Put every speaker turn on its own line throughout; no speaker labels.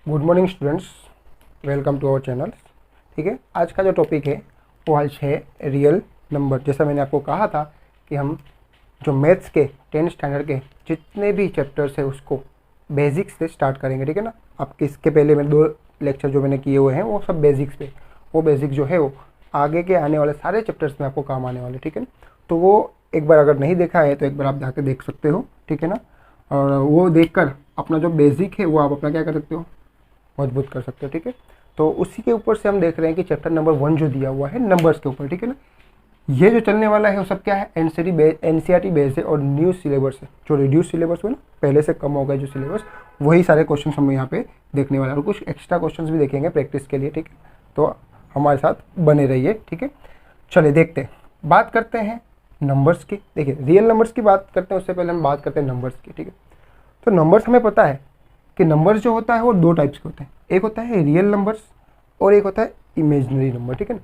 Good morning students, welcome to our channel. ठीक है, आज का जो टॉपिक है वो आज है रियल नंबर। जैसा मैंने आपको कहा था कि हम जो मैथ्स के 10th स्टैंडर्ड के जितने भी चैप्टर्स है उसको बेसिक्स से स्टार्ट करेंगे। ठीक है ना, आपके इसके पहले मैं 2 लेक्चर जो मैंने किए हुए हैं वो सब बेसिक्स पे, वो बेसिक जो है वो आगे के आने वाले सारे चैप्टर्स में आपको काम आने वाले। ठीक है, तो वो एक बार अगर नहीं देखा है तो एक बार आप जाके देख सकते हो। ठीक है ना, और वो देखकर अपना जो बेसिक है वो आप अपना क्या कर सकते हो, मजबूत कर सकते हो। ठीक है, तो उसी के ऊपर से हम देख रहे हैं कि चैप्टर नंबर 1 जो दिया हुआ है नंबर्स के ऊपर। ठीक है ना, ये जो चलने वाला है वो सब क्या है, एनसीईआरटी बेस्ड है और न्यू सिलेबस है। जो रिड्यूस सिलेबस हुआ ना, पहले से कम हो गया जो सिलेबस, वही सारे क्वेश्चन हम यहाँ पे देखने वाले हैं और कुछ एक्स्ट्रा क्वेश्चन भी देखेंगे प्रैक्टिस के लिए। ठीक है, तो हमारे साथ बने रहिए। ठीक है, चलिए देखते हैं, बात करते हैं नंबर्स की। देखिए, रियल नंबर्स की बात करते हैं उससे पहले हम बात करते हैं नंबर्स की। ठीक है, तो नंबर्स हमें पता है कि नंबर्स जो होता है वो 2 टाइप्स के होते हैं, एक होता है रियल नंबर्स और एक होता है इमेजिनरी नंबर। ठीक है ना,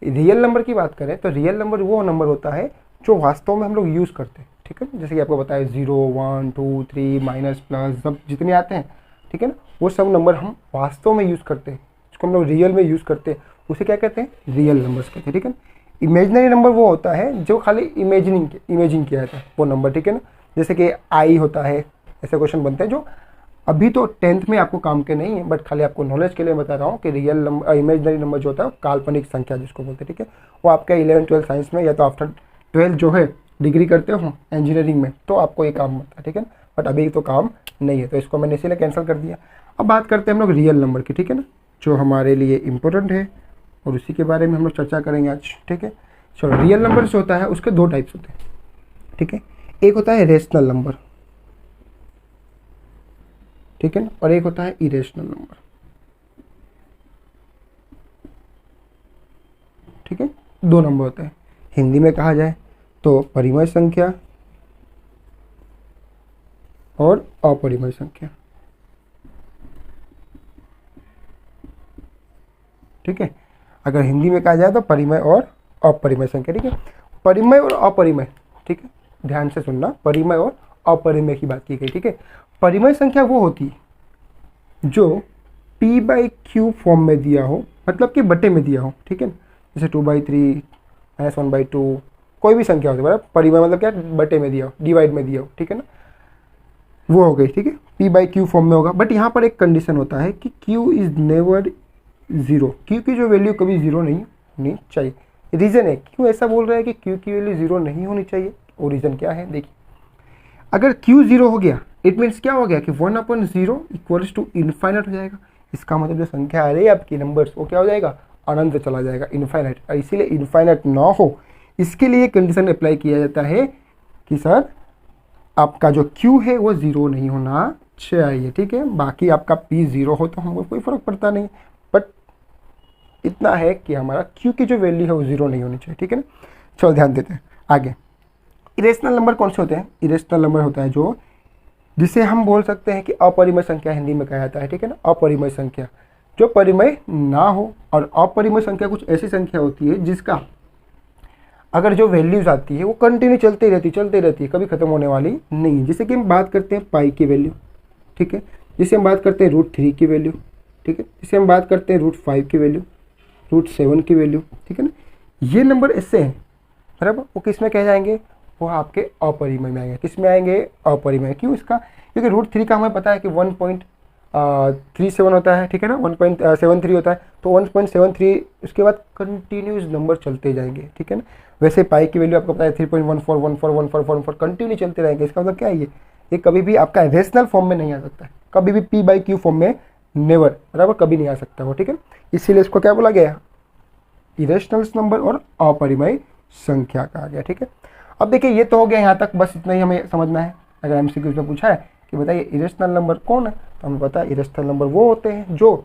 रियल नंबर की बात करें तो रियल नंबर वो नंबर होता है जो वास्तव में हम लोग यूज़ करते हैं। ठीक है, जैसे कि आपको बताया 0, 1, 2, 3 माइनस प्लस सब जितने आते हैं, ठीक है ना, वो सब नंबर हम वास्तव में यूज़ करते हैं, जिसको हम लोग रियल में यूज़ करते हैं, उसे क्या कहते हैं, रियल नंबर्स कहते हैं। ठीक है ना, इमेजिनरी नंबर वो होता है जो खाली इमेजिन किया जाता है वो नंबर। ठीक है ना, जैसे कि आई होता है, ऐसे क्वेश्चन बनते हैं जो अभी तो 10th में आपको काम के नहीं है, बट खाली आपको नॉलेज के लिए बता रहा हूँ कि रियल नंबर, इमेजिनरी नंबर जो होता है काल्पनिक संख्या जिसको बोलते हैं। ठीक है, वो आपका 11th 12th साइंस में या तो आफ्टर 12th जो है डिग्री करते हो इंजीनियरिंग में तो आपको ये काम होता है। ठीक है, बट अभी तो काम नहीं है, तो इसको मैंने इसीलिए कैंसिल कर दिया। अब बात करते हैं हम लोग रियल नंबर की। ठीक है ना, जो हमारे लिए इम्पोर्टेंट है और उसी के बारे में हम लोग चर्चा करेंगे आज। ठीक है, चलो, रियल नंबर जो होता है उसके 2 टाइप्स होते हैं। ठीक है, एक होता है रेशनल नंबर, ठीक है ना, और एक होता है इरेशनल नंबर। ठीक है, 2 नंबर होते हैं। हिंदी में कहा जाए तो परिमेय संख्या और अपरिमेय संख्या। ठीक है, अगर हिंदी में कहा जाए तो परिमेय और अपरिमेय संख्या। ठीक है, परिमेय और अपरिमेय, ठीक है, ध्यान से सुनना, परिमेय और अपरिमेय की बात की गई। ठीक है, परिमेय संख्या वो होती है जो p/q फॉर्म में दिया हो, मतलब कि बटे में दिया हो। ठीक है ना, जैसे 2/3 -1/2 कोई भी संख्या होती है, बराबर। परिमेय मतलब क्या, बटे में दिया हो, डिवाइड में दिया हो। ठीक है ना, वो हो गई। ठीक है, p/q फॉर्म में होगा, बट यहाँ पर एक कंडीशन होता है कि q इज नेवर 0, q की जो वैल्यू कभी 0 नहीं होनी चाहिए। रीज़न है क्यों ऐसा बोल रहा है कि q की वैल्यू 0 नहीं होनी चाहिए, और रीज़न क्या है देखिए, अगर q 0 हो गया इट मीन्स क्या हो गया कि 1/0 इक्वल्स टू इन्फाइनाइट हो जाएगा। इसका मतलब जो संख्या आ रही है आपकी नंबर्स वो क्या हो जाएगा, अनंत चला जाएगा, इन्फाइनाइट। और इसीलिए इन्फाइनाइट ना हो इसके लिए कंडीशन अप्लाई किया जाता है कि सर आपका जो q है वो 0 नहीं होना चाहिए। ठीक है, बाकी आपका p 0 हो तो हमको कोई फर्क पड़ता नहीं, बट इतना है कि हमारा q की जो वैल्यू है वो 0 नहीं होनी चाहिए। ठीक है ना, चलो ध्यान देते हैं आगे। इरेशनल नंबर कौन से होते हैं, इरेशनल नंबर होता है जो, जिसे हम बोल सकते हैं कि अपरिमेय संख्या हिंदी में कहा जाता है। ठीक है ना, अपरिमेय संख्या जो परिमेय ना हो, और अपरिमेय संख्या कुछ ऐसी संख्या होती है जिसका अगर जो वैल्यूज आती है वो कंटिन्यू चलती रहती है, कभी खत्म होने वाली नहीं। जैसे कि हम बात करते हैं पाई की वैल्यू, ठीक है, जिसे हम बात करते हैं √3 की वैल्यू, ठीक है, जिसे हम बात करते हैं √5 की वैल्यू, √7 की वैल्यू। ठीक है ना, ये नंबर ऐसे हैं, बराबर, वो किस में कह जाएंगे, वो आपके अपरिमेय में आएंगे। किस में आएंगे, अपरिमेय। क्यों, इसका क्योंकि √3 का हमें पता है कि 1.37 होता है। ठीक है ना, 1.73 होता है, तो 1.73 उसके बाद कंटिन्यूस नंबर चलते जाएंगे। ठीक है ना, वैसे पाई की वैल्यू आपको पता है 3.14141414 कंटिन्यू चलते रहेंगे। इसका मतलब क्या है, ये कभी भी आपका रेशनल फॉर्म में नहीं आ सकता है, कभी भी p/q फॉर्म में नेवर, बराबर, कभी नहीं आ सकता वो। ठीक है, इसीलिए इसको क्या बोला गया, इरेशनल नंबर और अपरिमेय संख्या कहा गया। ठीक है, अब देखिए ये तो हो गया यहाँ तक, बस इतना ही हमें समझना है। अगर एमसीक्यू में पूछा है कि बताइए इरेशनल नंबर कौन है, तो हमें पता है इरेशनल नंबर वो होते हैं जो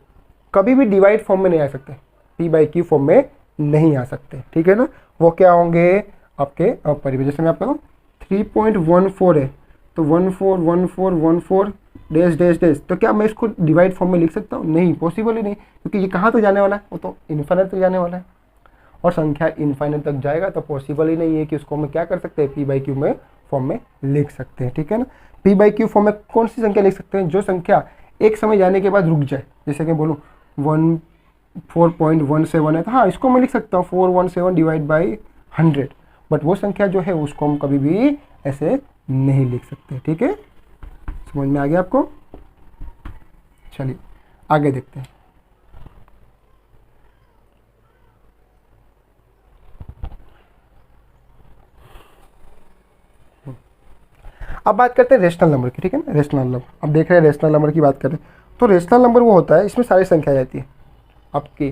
कभी भी डिवाइड फॉर्म में नहीं आ सकते, p/q फॉर्म में नहीं आ सकते। ठीक है ना, वो क्या होंगे, आपके अपरिमेय। जैसे मैं आपको बताऊँ 3.14 है तो 141414 डैश डैश डैश, तो क्या मैं इसको डिवाइड फॉर्म में लिख सकता हूँ, नहीं, पॉसिबल ही नहीं, क्योंकि ये कहाँ तक जाने वाला है, वो तो इन्फिनिट तक जाने वाला है, और संख्या इन्फाइनाइट तक जाएगा, तो पॉसिबल ही नहीं है कि उसको हम क्या कर सकते हैं, p/q में फॉर्म में लिख सकते हैं। ठीक है ना, p/q फॉर्म में कौन सी संख्या लिख सकते हैं, जो संख्या एक समय जाने के बाद रुक जाए, जैसे कि बोलूँ 4.17 है तो हाँ इसको मैं लिख सकता हूँ 417 डिवाइड बाई 100, बट वो संख्या जो है उसको हम कभी भी ऐसे नहीं लिख सकते। ठीक है, समझ में आ गया आपको? चलिए आगे देखते हैं। अब बात करते हैं रेशनल नंबर की। ठीक है ना, रेशनल नंबर, अब देख रहे हैं रेशनल नंबर की बात करें तो रेशनल नंबर वो होता है, इसमें सारी संख्या जाती है आपकी,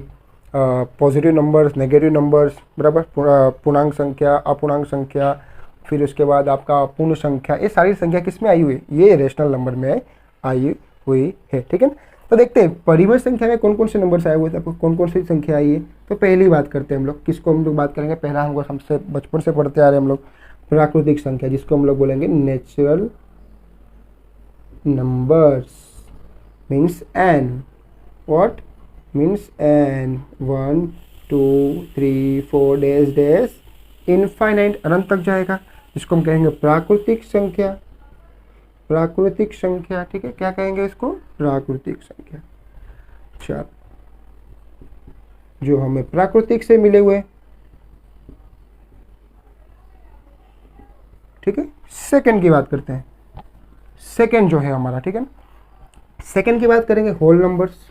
पॉजिटिव नंबर्स, नेगेटिव नंबर्स, बराबर, पूर्णांक संख्या, अपूर्णांक संख्या, फिर उसके बाद आपका पूर्ण संख्या, ये सारी संख्या किस में आई हुई है? ये रेशनल नंबर में आई हुई है। ठीक है ना, तो देखते हैं परिमेय संख्या में कौन कौन से नंबर्स आए हुए थे, आपको कौन कौन सी संख्या आई है। तो पहली बात करते हैं हम लोग, किसको हम लोग बात करेंगे, पहला हमको हमसे बचपन से पढ़ते आ रहे हैं हम लोग, प्राकृतिक संख्या, जिसको हम लोग बोलेंगे natural numbers, means N. What means N, 1 2 3 4 dash dash infinite, अनंत तक जाएगा, जिसको हम कहेंगे प्राकृतिक संख्या। प्राकृतिक संख्या, ठीक है, क्या कहेंगे इसको? प्राकृतिक संख्या। चल, जो हमें प्राकृतिक से मिले हुए, ठीक है। सेकंड की बात करते हैं, सेकंड जो है हमारा, ठीक है ना, सेकंड की बात करेंगे होल नंबर्स,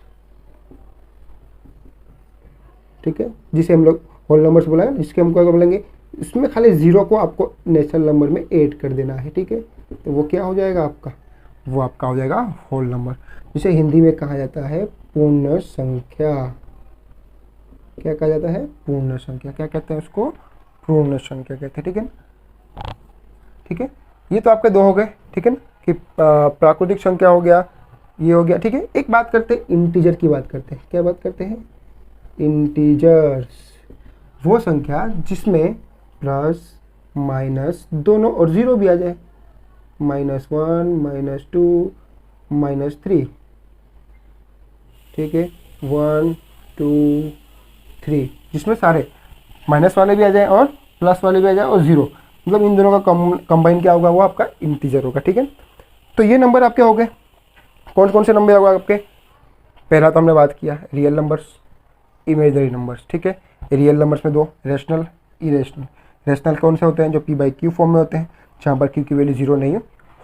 ठीक है, जिसे हम लोग होल नंबर्स बोला है, जिसके हमको अगर बोलेंगे इसमें खाली जीरो को आपको नेचुरल नंबर में ऐड कर देना है। ठीक है, तो वो क्या हो जाएगा आपका? वो आपका हो जाएगा होल नंबर, जिसे हिंदी में कहा जाता है पूर्ण संख्या। क्या कहा जाता है? पूर्ण संख्या। क्या कहते हैं उसको? पूर्ण संख्या कहते हैं। ठीक है, ठीक है, ये तो आपके दो हो गए। ठीक है ना, कि प्राकृतिक संख्या हो गया, ये हो गया। ठीक है, एक बात करते हैं इंटीजर की बात करते हैं। क्या बात करते हैं? इंटीजर्स, वो संख्या जिसमें प्लस माइनस दोनों और जीरो भी आ जाए, -1 -2 -3। ठीक है, 1 2 3, जिसमें सारे माइनस वाले भी आ जाए और प्लस वाले भी आ जाए और जीरो, मतलब इन दोनों का कंबाइन क्या होगा? वो आपका इंटीजर होगा। ठीक है, तो ये नंबर आपके हो गए। कौन कौन से नंबर होगा आपके? पहला तो हमने बात किया रियल नंबर्स, इमेजनरी नंबर्स। ठीक है, रियल नंबर्स में दो, रेशनल, इरेशनल। रेशनल कौन से होते हैं? जो p/q फॉर्म में होते हैं, जहाँ पर q की वैल्यू जीरो नहीं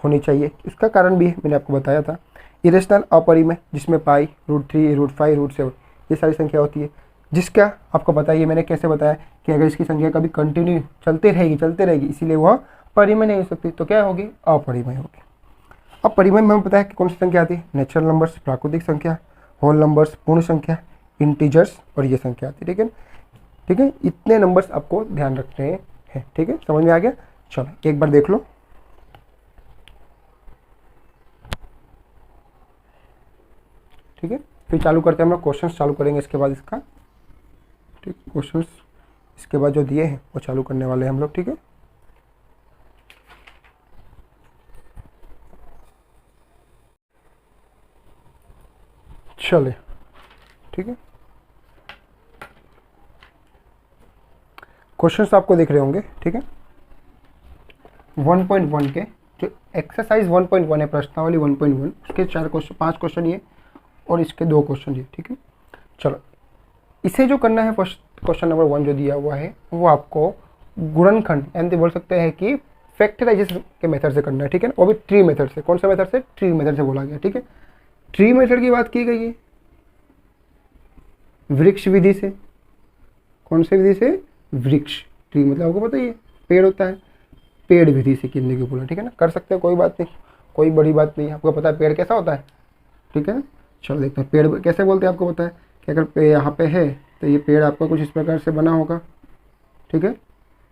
होनी चाहिए। इसका कारण भी है, मैंने आपको बताया था। इरेशनल अपरिमेय, जिसमें पाई, √3 √5 √7 ये सारी संख्या होती है, जिसका आपको बताइए मैंने कैसे बताया कि अगर इसकी संख्या कभी कंटिन्यू चलते रहेगी, इसीलिए वह परिमेय नहीं हो सकती, तो क्या होगी? अपरिमेय होगी। अब परिमेय में हमें पता है कि कौन सी संख्या आती है? नेचुरल नंबर्स, प्राकृतिक संख्या, होल नंबर्स, पूर्ण संख्या, इंटीजर्स, और ये संख्या आती है। ठीक है, ठीक है, इतने नंबर्स आपको ध्यान रखने हैं। ठीक है, समझ में आ गया? चलो एक बार देख लो। ठीक है, फिर चालू करते हैं हम लोग, क्वेश्चंस चालू करेंगे इसके बाद इसका। ठीक, क्वेश्चंस इसके बाद जो दिए हैं वो चालू करने वाले हैं हम लोग। ठीक है, चले, ठीक है, क्वेश्चंस आपको दिख रहे होंगे। ठीक है, 1.1 के जो एक्सरसाइज 1.1 है, प्रश्नावली 1.1, उसके 5 क्वेश्चन ये और इसके 2 क्वेश्चन ये। ठीक है, चलो इसे जो करना है, फर्स्ट क्वेश्चन नंबर 1 जो दिया हुआ है वो आपको गुणनखंड यानी बोल सकते हैं कि फैक्टराइजेशन के मेथड से करना है। ठीक है, वो भी ट्री मेथड से। कौन सा मेथड से? ट्री मेथड से बोला गया। ठीक है, ट्री मेथड की बात की गई है वृक्ष विधि से। कौन से विधि से? वृक्ष, ट्री मतलब आपको पता ही है पेड़ होता है, पेड़ विधि से करने की बोला। ठीक है ना, कर सकते हैं, कोई बात नहीं, कोई बड़ी बात नहीं। आपको पता है पेड़ कैसा होता है? ठीक है, चलो देखते हैं पेड़ कैसे बोलते हैं। आपको पता है कि अगर यहाँ पे है तो ये पेड़ आपका कुछ इस प्रकार से बना होगा। ठीक है,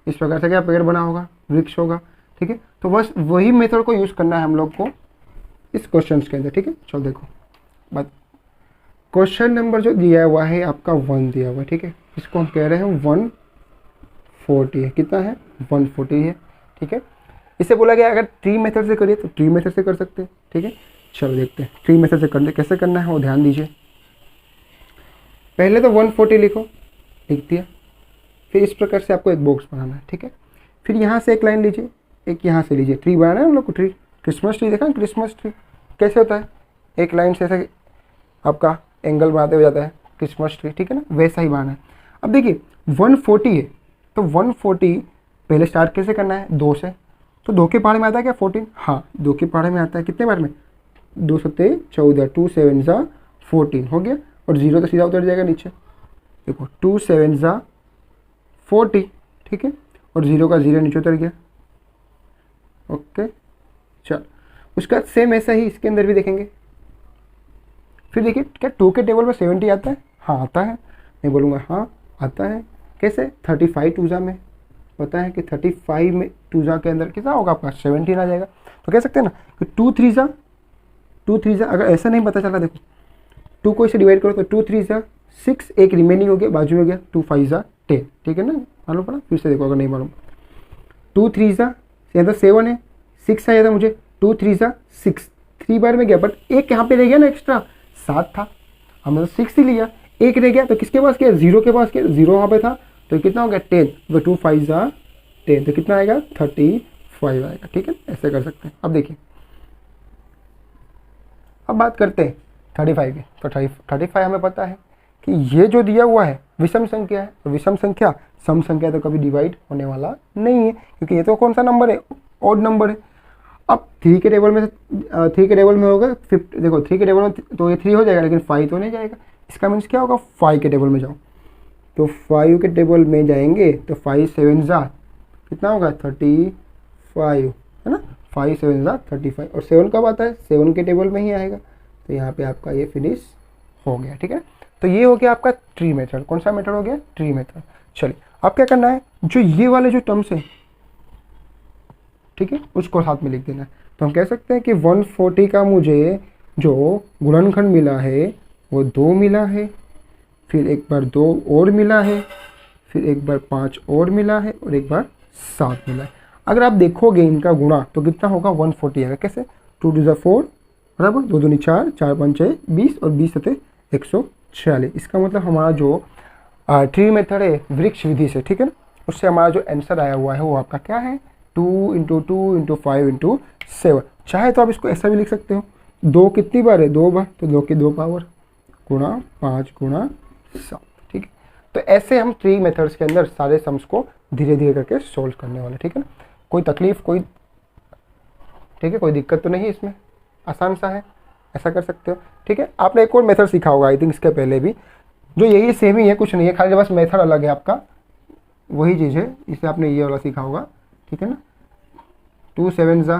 इस प्रकार से क्या पेड़ बना होगा? वृक्ष होगा। ठीक है, तो बस वही मेथड को यूज़ करना है हम लोग को इस क्वेश्चन के अंदर। ठीक है, चलो देखो बात, क्वेश्चन नंबर जो दिया हुआ है आपका 1 दिया हुआ है। ठीक है, इसको हम कह रहे हैं 140 है। कितना है? 140 है। ठीक है, इसे बोला गया अगर ट्री मेथड से करिए तो ट्री मेथड से कर सकते हैं। ठीक है, चलो देखते हैं ट्री मेथड से करने कैसे करना है वो ध्यान दीजिए। पहले तो 140 लिखो, लिख दिया, फिर इस प्रकार से आपको एक बॉक्स बनाना है। ठीक है, फिर यहाँ से एक लाइन लीजिए, एक यहाँ से लीजिए। ट्री बनाना है हम लोग को, ट्री, क्रिसमस ट्री देखा है? क्रिसमस ट्री कैसे होता है? एक लाइन से ऐसे आपका एंगल बनाते हुए जाता है क्रिसमस ट्री, ठीक है ना, वैसा ही बनाना है। अब देखिए 140 है, तो 140 पहले स्टार्ट कैसे करना है, 2 से, तो 2 के पहाड़े में आता है क्या 14, हाँ 2 के पहाड़े में आता है, कितने बार में 2 सत्ते 14, 2 7 जा 14 हो गया, और 0 तो सीधा उतर जाएगा नीचे, देखो 2 7 जा 40, ठीक है, और 0 का 0 नीचे उतर गया। ओके चल, उसका सेम ऐसा ही इसके अंदर भी देखेंगे। फिर देखिए क्या 2 के टेबल में 70 आता है, हाँ आता है, मैं बोलूँगा हाँ आता है। कैसे 35 टूजा में पता है कि 35 में टूजा के अंदर कितना होगा आपका 17 आ जाएगा। तो कह सकते हैं ना कि 2 3 जा, अगर ऐसा नहीं पता चला देखो 2 को इसे डिवाइड करो तो 2 3 जा 6, एक रिमेनिंग हो गया बाजू में हो गया 2 5 जा 10, ठीक है ना, मालूम पड़ा, फिर से देखो अगर नहीं मालूम। 2 3 जा यहाँ तो 7 है, 6 आया था मुझे, 2 3 जा 6, 3 बार में गया, बट एक यहाँ पे रह गया ना एक्स्ट्रा, 7 था, हमने तो 6 ही लिया, एक रह गया तो किसके पास गया 0 के पास गया, 0 वहाँ पे था, तो कितना हो गया 10, तो 2 5 जा 10, तो कितना आएगा 35 आएगा, ठीक है, ऐसे कर सकते हैं। अब देखिए अब बात करते हैं 35 की, तो 35 हमें पता है कि ये जो दिया हुआ है विषम संख्या है, तो विषम संख्या सम संख्या तो कभी डिवाइड होने वाला नहीं है, क्योंकि ये तो कौन सा नंबर है, ऑड नंबर है। अब 3 के टेबल में 3 के टेबल में होगा 50, देखो 3 के टेबल में तो ये 3 हो जाएगा, लेकिन 5 तो नहीं जाएगा, इसका मीन्स क्या होगा 5 के टेबल में जाओ, तो 5 के टेबल में जाएंगे तो 5 7 जा कितना होगा 35, है ना, 5 7 जा 35, और 7 कब आता है 7 के टेबल में ही आएगा, तो यहाँ पे आपका ये फिनिश हो गया, ठीक है। तो ये हो गया आपका ट्री मेथड, कौन सा मेथड हो गया ट्री मेथड। चलिए अब क्या करना है, जो ये वाले जो टर्म्स है, ठीक है, उसको साथ में लिख देना है। तो हम कह सकते हैं कि 140 का मुझे जो गुणनखंड मिला है वो 2 मिला है, फिर एक बार 2 और मिला है, फिर एक बार 5 और मिला है, और एक बार 7 मिला है। अगर आप देखोगे इनका गुणा तो कितना होगा 140 आएगा, कैसे 2 2 4 बराबर, 2 2 4, 4 5 6 20, और 20 सते 146। इसका मतलब हमारा जो ट्री मेथड है वृक्ष विधि से, ठीक है ना, उससे हमारा जो आंसर आया हुआ है वो आपका क्या है 2 × 2 × 5 × 7। चाहे तो आप इसको ऐसा भी लिख सकते हो, 2 कितनी बार है 2 बार, तो 2 की 2 पावर गुणा 5 गुणा 7, ठीक है। तो ऐसे हम ट्री मेथड्स के अंदर सारे सम्स को धीरे धीरे करके सोल्व करने वाले, ठीक है ना, कोई तकलीफ कोई, ठीक है, कोई दिक्कत तो नहीं इसमें, आसान सा है, ऐसा कर सकते हो, ठीक है। आपने एक और मेथड सीखा होगा आई थिंक इसके पहले भी, जो यही सेम ही है, कुछ नहीं है, खाली बस मेथड अलग है आपका, वही चीज़ है, इसे आपने ये वाला सीखा होगा, ठीक है ना। 2 7 जा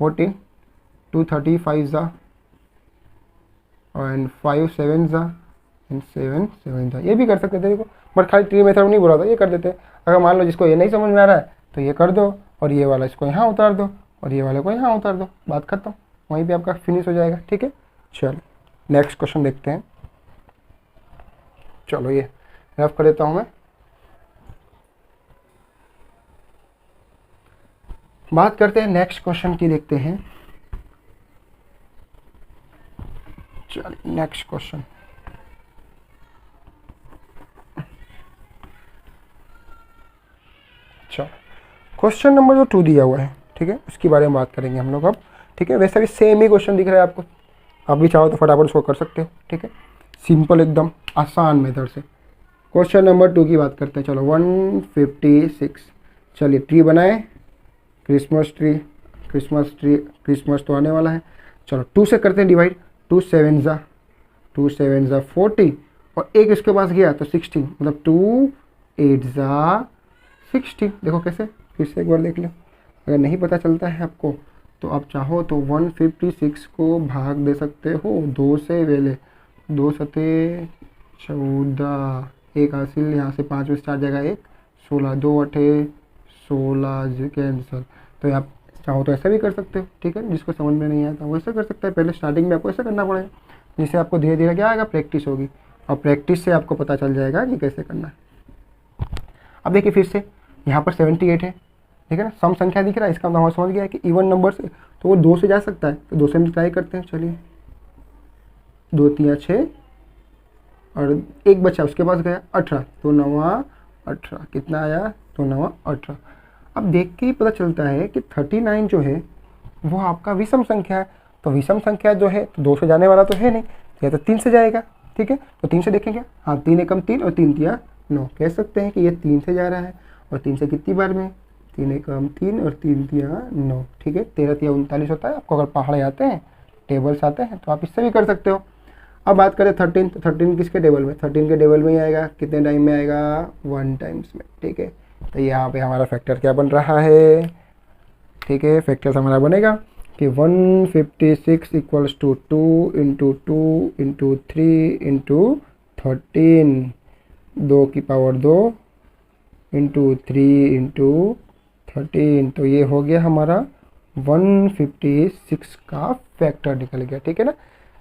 14, 2 35 जा, एंड 5 7 जा, एंड 7 7 जा, ये भी कर सकते थे देखो, बट खाली ट्री मेथड नहीं बोला था, ये कर देते। अगर मान लो जिसको ये नहीं समझ में आ रहा है तो ये कर दो, और ये वाला इसको यहाँ उतार दो, और ये वाले को यहाँ उतार दो, बात खत्म, वहीं पे आपका फिनिश हो जाएगा, ठीक है। चलो नेक्स्ट क्वेश्चन देखते हैं, चलो ये रफ कर देता हूँ मैं। बात करते हैं नेक्स्ट क्वेश्चन की, देखते हैं, चलिए नेक्स्ट क्वेश्चन। चलो क्वेश्चन नंबर जो 2 दिया हुआ है, ठीक है, उसके बारे में बात करेंगे हम लोग अब, ठीक है। वैसे भी सेम ही क्वेश्चन दिख रहा है आपको, आप भी चाहो तो फटाफट उसको कर सकते हो, ठीक है, सिंपल एकदम आसान मेथड से। क्वेश्चन नंबर 2 की बात करते हैं, चलो 156। चलिए ट्री बनाए, क्रिसमस ट्री, क्रिसमस तो आने वाला है, चलो 2 से करते हैं डिवाइड, 2 7 जा 40, और एक इसके पास गया तो 16, मतलब 2 8 जा 16। देखो कैसे, फिर से एक बार देख लो, अगर नहीं पता चलता है आपको तो आप चाहो तो 156 को भाग दे सकते हो 2 से, पहले 2 सते 14, एक हासिल, यहाँ से 5 में स्टार्ट जाएगा 1 16, 2 8 16 कैंसिल। तो आप चाहो तो ऐसा भी कर सकते हो, ठीक है, जिसको समझ में नहीं आता वो ऐसा कर सकता है। पहले स्टार्टिंग में आपको ऐसा करना पड़ेगा, जिससे आपको धीरे धीरे क्या आएगा प्रैक्टिस होगी, और प्रैक्टिस से आपको पता चल जाएगा कि कैसे करना है। अब देखिए फिर से यहाँ पर 78 है, ठीक है ना, सम संख्या दिख रहा है, इसका मतलब समझ गया है कि इवन नंबर से तो वो 2 से जा सकता है, तो 2 से हम ट्राई करते हैं। चलिए 2 3 6, और एक बच्चा उसके पास गया 18, तो 9 18, कितना आया तो 9 18। अब देख के ही पता चलता है कि 39 जो है वो आपका विषम संख्या है, तो विषम संख्या जो है तो 2 से जाने वाला तो है नहीं, या तो 3 से जाएगा, ठीक है। तो 3 से देखेंगे, हाँ 3 एकम 3 और 3 तिया 9, कह सकते हैं कि ये 3 से जा रहा है। और 3 से कितनी बार में, 3 एकम 3 और 3 तिया 9, ठीक है। 13 तिया 39 होता है। आपको अगर पहाड़े आते हैं, टेबल्स आते हैं, तो आप इससे भी कर सकते हो। अब बात करें 13, तो 13 किसके टेबल में, 13 के टेबल में ही आएगा, कितने टाइम में आएगा, 1 टाइम्स में, ठीक है। तो यहाँ पे हमारा फैक्टर क्या बन रहा है, ठीक है। फैक्टर हमारा बनेगा कि 156 equals to 2 into 2 into 3 into 13, 2 की पावर 2 इंटू 3 इंटू 13। तो ये हो गया हमारा 156 का फैक्टर निकल गया, ठीक है ना।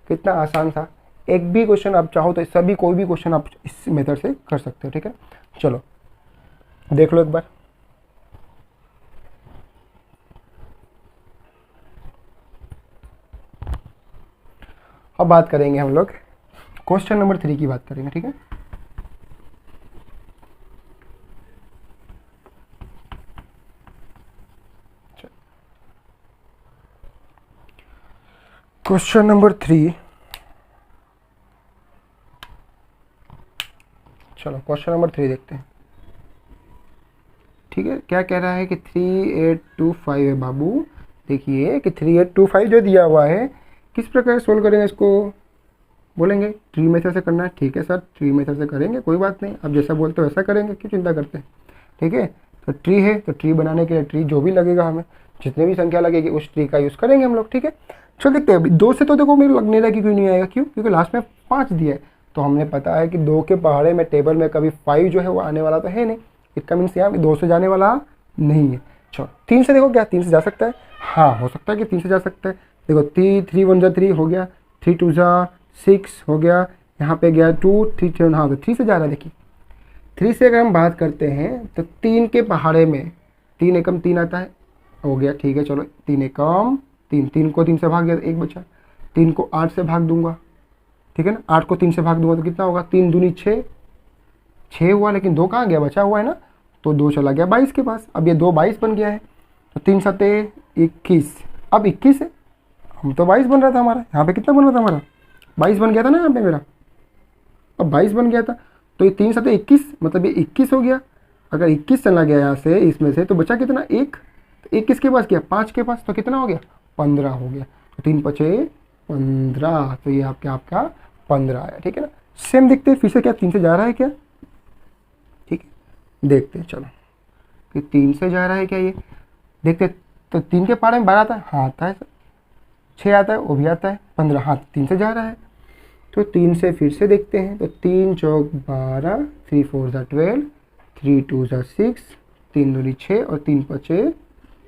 कितना आसान था। एक भी क्वेश्चन आप चाहो तो सभी कोई भी क्वेश्चन आप इस मेथड से कर सकते हो, ठीक है। चलो देख लो एक बार। अब बात करेंगे हम लोग क्वेश्चन नंबर 3 की बात करेंगे, ठीक है। क्वेश्चन नंबर 3, चलो क्वेश्चन नंबर 3 देखते हैं, ठीक है। क्या कह रहा है कि 3825 है बाबू। देखिए कि 3825 जो दिया हुआ है, किस प्रकार सोल्व करेंगे इसको, बोलेंगे ट्री मेथड से करना है, ठीक है सर ट्री मेथड से करेंगे, कोई बात नहीं, आप जैसा बोलते हो वैसा करेंगे, क्यों चिंता करते हैं, ठीक है। तो ट्री है तो ट्री बनाने के लिए ट्री जो भी लगेगा, हमें जितने भी संख्या लगेगी उस ट्री का यूज़ करेंगे हम लोग, ठीक है। चलो देखते हैं। अभी 2 से तो देखो मेरे लगने लगा कि क्यों नहीं आएगा, क्यों, क्योंकि लास्ट में 5 दिया है। तो हमने पता है कि 2 के पहाड़े में टेबल में कभी 5 जो है वो आने वाला तो है नहीं, इसका मीन्स यहाँ 2 से जाने वाला नहीं है। चलो 3 से देखो, क्या 3 से जा सकता है, हाँ हो सकता है कि 3 से जा सकता है। देखो 3 1 3 हो गया, 3 2 6 हो गया, यहाँ पे गया 2 3 7, हाँ तो 3 से जा रहा है। देखिए 3 से अगर हम बात करते हैं तो 3 के पहाड़े में 3 एकम 3 आता है, हो गया, ठीक है। चलो 3 एकम 3, 3 को 3 से भाग गया, 1 बचा। 3 को 8 से भाग दूंगा, ठीक है ना। 8 को 3 से भाग दूंगा तो कितना होगा, 3 दूनी 6, 6 हुआ, लेकिन 2 कहाँ गया, बचा हुआ है ना, तो 2 चला गया 22 के पास। अब ये 2 22 बन गया है, तो 3 7 21, अब 21 है, हम तो 22 बन रहा था हमारा, यहाँ पे कितना बन रहा था हमारा, 22 बन गया था ना यहाँ पे मेरा, अब 22 बन गया था। तो ये 3 7 21, मतलब ये 21 हो गया। अगर 21 चला गया यहाँ से, इसमें से, तो बचा कितना, 1, तो 1 किसके पास गया, 5 के पास, तो कितना हो गया, 15 हो गया। तो 3 5 15, तो ये आपका 15 आया, ठीक है ना। सेम देखते हैं फिर से, क्या 3 से जा रहा है क्या, ठीक है देखते हैं। चलो कि 3 से जा रहा है क्या, ये देखते। तो 3 के पहाड़े में 12 आता है, हाँ आता है सर। 6 आता है, वो भी आता है। 15, हाँ 3 से जा रहा है। तो 3 से फिर से देखते हैं, तो 3 चौक 12, 3 4 12, 3 2 6, 3 दूनी 6 और 3 5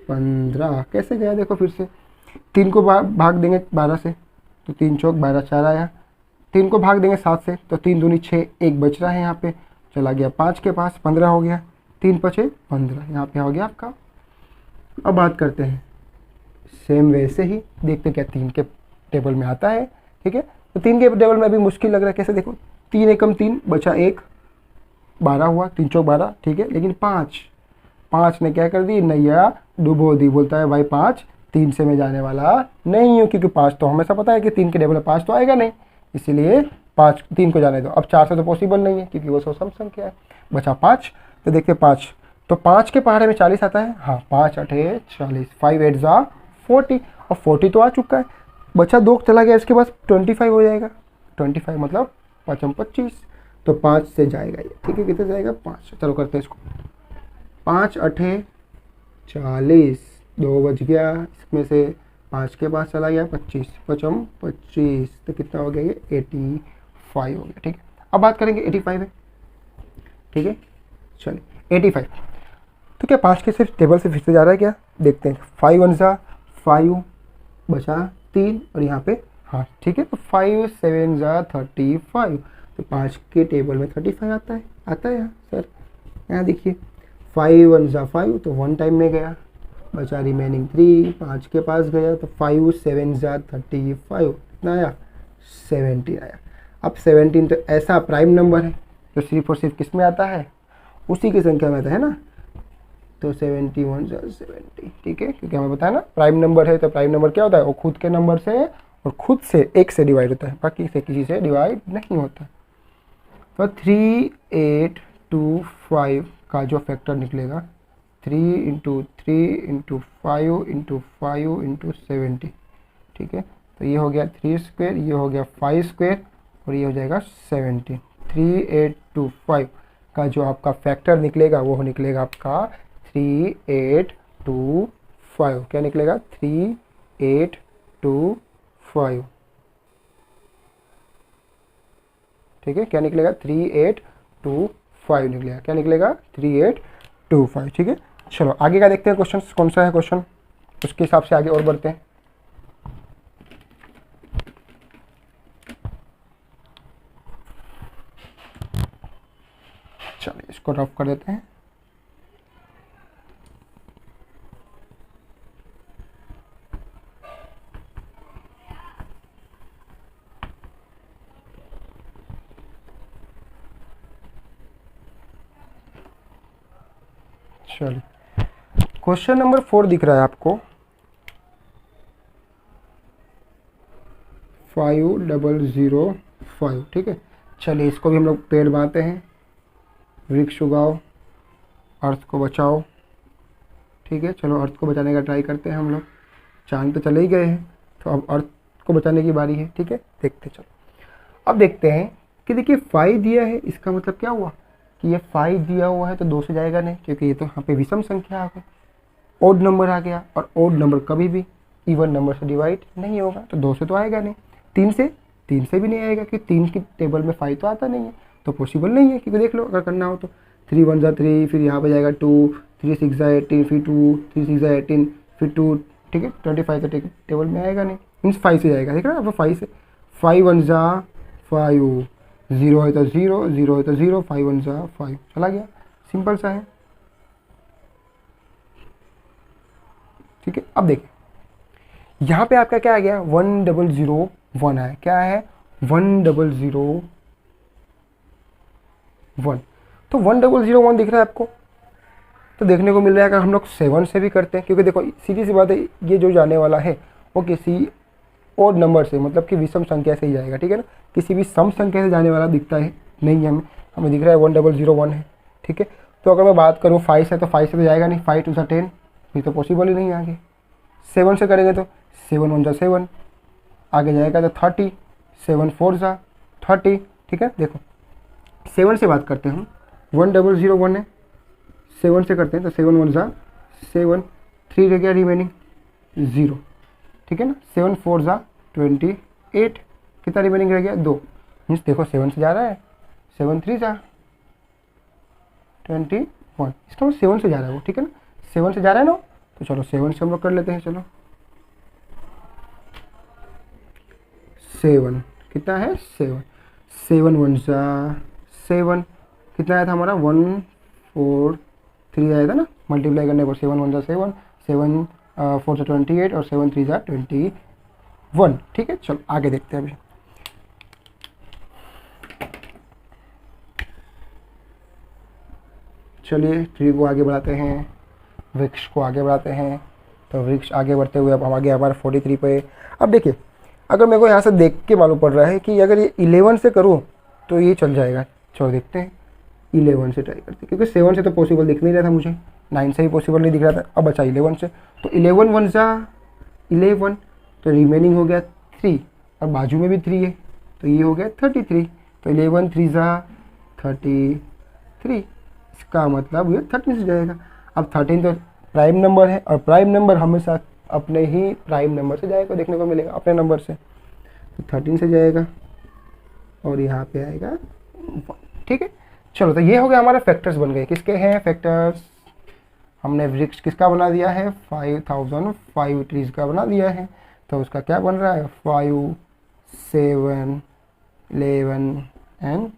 15, कैसे गया देखो फिर से। 3 को भाग देंगे 12 से, तो 3 चौक 12 4 आया। 3 को भाग देंगे 7 से, तो 3 दूनी 6, 1 बच रहा है यहाँ पे, चला गया 5 के पास, 15 हो गया। 3 5 15, यहाँ पे हो गया आपका। अब बात करते हैं सेम वैसे ही, देखते क्या 3 के टेबल में आता है, ठीक है। तो 3 के टेबल में अभी मुश्किल लग रहा है, कैसे देखो, 3 एकम 3 बचा 1, 12 हुआ, 3 चौक 12, ठीक है। लेकिन 5 ने क्या कर दी, नैया डुबो दी, बोलता है भाई 5 3 से मैं जाने वाला नहीं हूँ, क्योंकि 5 तो हमेशा पता है कि 3 के टेबल में 5 तो आएगा नहीं, इसीलिए 3 को जाने दो। अब 4 से तो पॉसिबल नहीं है, क्योंकि वो सम संख्या है। बचा 5, तो देखते 5, तो 5 के पहाड़े में 40 आता है, हाँ 5 8 40, 5 8 40, और 40 तो आ चुका है। बचा 2 चला गया, इसके पास 25 हो जाएगा, 25 मतलब 5 25, तो 5 से जाएगा ये, ठीक है। कितने जाएगा, 5। चलो करते हैं इसको, 5 8 40, 2 बच गया, इसमें से 5 के पास चला गया 25, 5 25, तो कितना हो गया, ये 85 हो गया, ठीक है। अब बात करेंगे 85 है, ठीक है। चलिए 85, तो क्या 5 के सिर्फ टेबल से फिर से जा रहा है क्या, देखते हैं। 5 1 5, बचा 3, और यहाँ पे हाँ ठीक है, तो 5 7 35, तो 5 के टेबल में 35 आता है यहाँ सर। यहाँ देखिए 5 1 5, तो 1 टाइम में गया, बचा रिमेनिंग 3, 5 के पास गया, तो 5 7 35, कितना आया, 17 आया। अब 17 तो ऐसा प्राइम नंबर है, तो सिर्फ और सिर्फ किस में आता है, उसी की संख्या में आता है ना, तो 71 जा 70, ठीक है, क्योंकि हमें पता है ना प्राइम नंबर है तो प्राइम नंबर क्या होता है, वो खुद के नंबर से और खुद से एक से डिवाइड होता है, बाकी से किसी से डिवाइड नहीं होता। तो 3825 का जो फैक्टर निकलेगा 3 इंटू 3 इंटू 5 इंटू 5 इंटू 70, ठीक है, तो ये हो गया 3 स्क्वायर, ये हो गया 5 स्क्वायर और ये हो जाएगा 70। 3825 का जो आपका फैक्टर निकलेगा वो निकलेगा आपका 3825, क्या निकलेगा 3825, ठीक है, क्या निकलेगा 3825 निकलेगा, क्या निकलेगा 3825, ठीक है। चलो आगे का देखते हैं क्वेश्चन, कौन सा है क्वेश्चन, उसके हिसाब से आगे और बढ़ते हैं। चलिए इसको रफ कर देते हैं। चलिए क्वेश्चन नंबर 4 दिख रहा है आपको, 5005, ठीक है। चलिए इसको भी हम लोग पेड़ बांधते हैं, वृक्ष उगाओ अर्थ को बचाओ, ठीक है। चलो अर्थ को बचाने का ट्राई करते हैं हम लोग, चांद तो चले ही गए हैं तो अब अर्थ को बचाने की बारी है, ठीक है, देखते चलो। अब देखते हैं कि देखिए 5 दिया है, इसका मतलब क्या हुआ कि ये 5 दिया हुआ है तो 2 से जाएगा नहीं, क्योंकि ये तो यहाँ पे विषम संख्या आ गई, ओड नंबर आ गया, और ओड नंबर कभी भी इवन नंबर से डिवाइड नहीं होगा, तो 2 से तो आएगा नहीं। 3 से भी नहीं आएगा, क्योंकि 3 की टेबल में 5 तो आता नहीं है, तो पॉसिबल नहीं है, क्योंकि देख लो अगर करना हो तो 3 1 जा 3, फिर यहाँ पे जाएगा 2, 3 6 जा 18, फिर 2, 3 6 जा 18, फिर 2, ठीक है, 25 तो टेबल में आएगा नहीं, मीन्स 5 से जाएगा, देख रहे हो, 5 से 5 1 जा 5, 0 है तो 0, 0 है तो 0, 5 1 जा 5, चला गया, सिंपल सा है, ठीक है। अब देखिए यहाँ पे आपका क्या आ गया 1001 है, क्या है 1001, तो 1001 दिख रहा है आपको, तो देखने को मिल रहा है अगर हम लोग 7 से भी करते हैं, क्योंकि देखो सीधी सी बात है ये जो जाने वाला है वो किसी ओड नंबर से, मतलब कि विषम संख्या से ही जाएगा, ठीक है ना, किसी भी सम संख्या से जाने वाला दिखता है नहीं है, हमें दिख रहा है 1001 है, ठीक है। तो अगर मैं बात करूँ 5 से, तो 5 से तो जाएगा नहीं, 5 2 जा 10, ये तो पॉसिबल ही नहीं है आगे। 7 से करेंगे तो 7 1 जा 7, आगे जाएगा तो 30, 7 4 जा 30, ठीक है। देखो 7 से बात करते हैं हम, 1001 है, 7 से करते हैं तो 7 1 जा 7, 3 रह गया रिमेनिंग 0, ठीक है ना, 7 4 जा 28, कितना रिमेनिंग रह गया 2, मीन्स देखो 7 से जा रहा है, 7 3 जा 21, इसका मतलब 7 से जा रहा है वो, ठीक है ना, 7 से जा रहा है ना, तो चलो 7 से हम लोग कर लेते हैं, चलो 7 कितना है 7, 7 1 जा 7, कितना आया था हमारा 143 आया था ना, मल्टीप्लाई करने पर 7 1 जा 7, 7 4 जा 28 और 7 3 जा 21, ठीक है। चलो आगे देखते हैं अभी, चलिए ट्री को आगे बढ़ाते हैं, वृक्ष को आगे बढ़ाते हैं, तो वृक्ष आगे बढ़ते हुए अब हम आगे हमारा 43 पे। अब देखिए अगर मेरे को यहाँ से देख के मालूम पड़ रहा है कि अगर ये 11 से करूँ तो ये चल जाएगा, चलो देखते हैं 11 से ट्राई करते हैं, क्योंकि 7 से तो पॉसिबल दिख नहीं रहा था मुझे, 9 से ही पॉसिबल नहीं दिख रहा था, अब बचा 11 से, तो 11 1 जा 11, तो रिमेनिंग हो गया 3, और बाजू में भी 3 है तो ये हो गया 33, तो 11 3 जा 33, इसका मतलब ये 13 से जाएगा। अब 13 तो प्राइम नंबर है, और प्राइम नंबर हमेशा अपने ही प्राइम नंबर से जाएगा, देखने को मिलेगा अपने नंबर से, तो 13 से जाएगा और यहाँ पे आएगा 1, ठीक है। चलो तो ये हो गया हमारे फैक्टर्स बन गए, किसके हैं फैक्टर्स, हमने वृक्ष किसका बना दिया है 5005 ट्रीज का बना दिया है, तो उसका क्या बन रहा है 5 7 11 एंड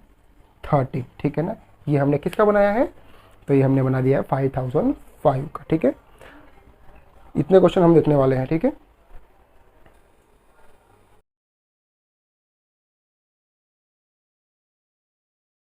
30, ठीक है ना, ये हमने किसका बनाया है, तो ये हमने बना दिया है 5005 का, ठीक है। इतने क्वेश्चन हम देखने वाले हैं, ठीक है।